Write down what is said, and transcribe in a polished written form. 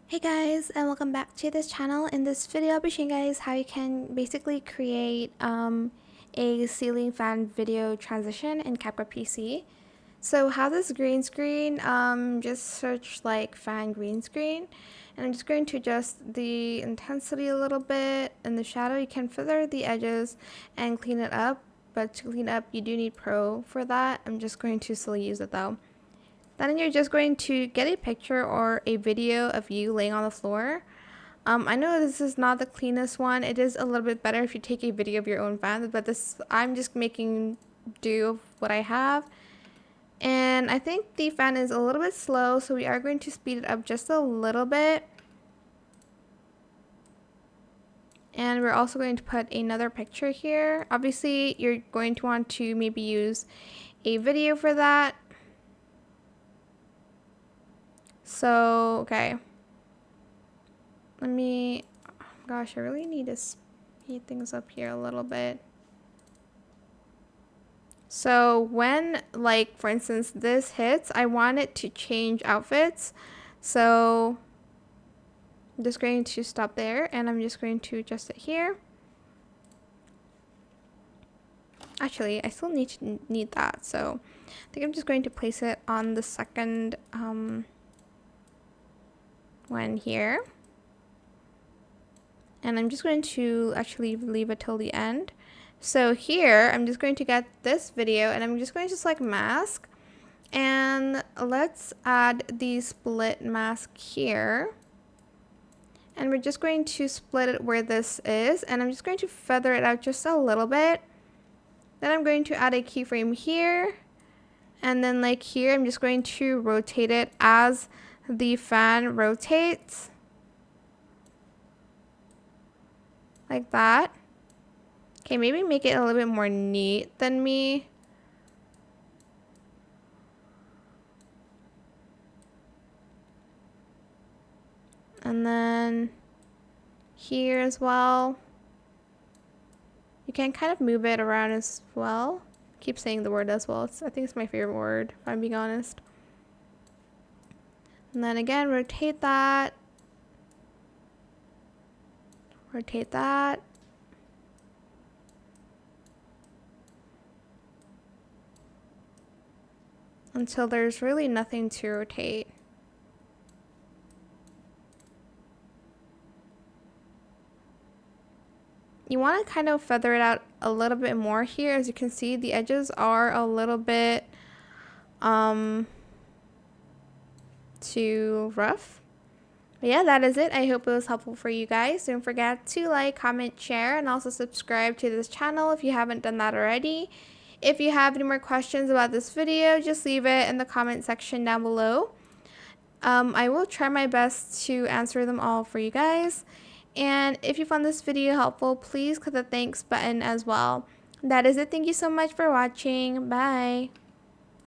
Hey guys, and welcome back to this channel. In this video I'll be showing you guys how you can basically create a ceiling fan video transition in CapCut PC. So how this green screen, just search like fan green screen, and I'm just going to adjust the intensity a little bit and the shadow. You can feather the edges and clean it up, but to clean up you do need Pro for that. I'm just going to still use it though. Then you're just going to get a picture or a video of you laying on the floor. I know this is not the cleanest one. It is a little bit better if you take a video of your own fan, but I'm just making do of what I have. And I think the fan is a little bit slow, so we are going to speed it up just a little bit. And we're also going to put another picture here. Obviously, you're going to want to maybe use a video for that. So, okay. Gosh, I really need to speed things up here a little bit. So when, like, for instance, this hits, I want it to change outfits. So I'm just going to stop there, and I'm just going to adjust it here. Actually, I still need that, so I think I'm just going to place it on the second one here. And I'm just going to actually leave it till the end. So here, I'm just going to get this video, and I'm just going to select mask. And let's add the split mask here. And we're just going to split it where this is. And I'm just going to feather it out just a little bit. Then I'm going to add a keyframe here. And then like here, I'm just going to rotate it as the fan rotates. Like that. Okay, maybe make it a little bit more neat than me. And then here as well. You can kind of move it around as well. Keep saying the word as well. I think it's my favorite word, if I'm being honest. And then again, rotate that. Rotate that. Until there's really nothing to rotate. You want to kind of feather it out a little bit more here. As you can see, the edges are a little bit too rough. But yeah, that is it. I hope it was helpful for you guys. Don't forget to like, comment, share, and also subscribe to this channel if you haven't done that already. If you have any more questions about this video, just leave it in the comment section down below. I will try my best to answer them all for you guys. And if you found this video helpful, please click the thanks button as well. That is it. Thank you so much for watching. Bye.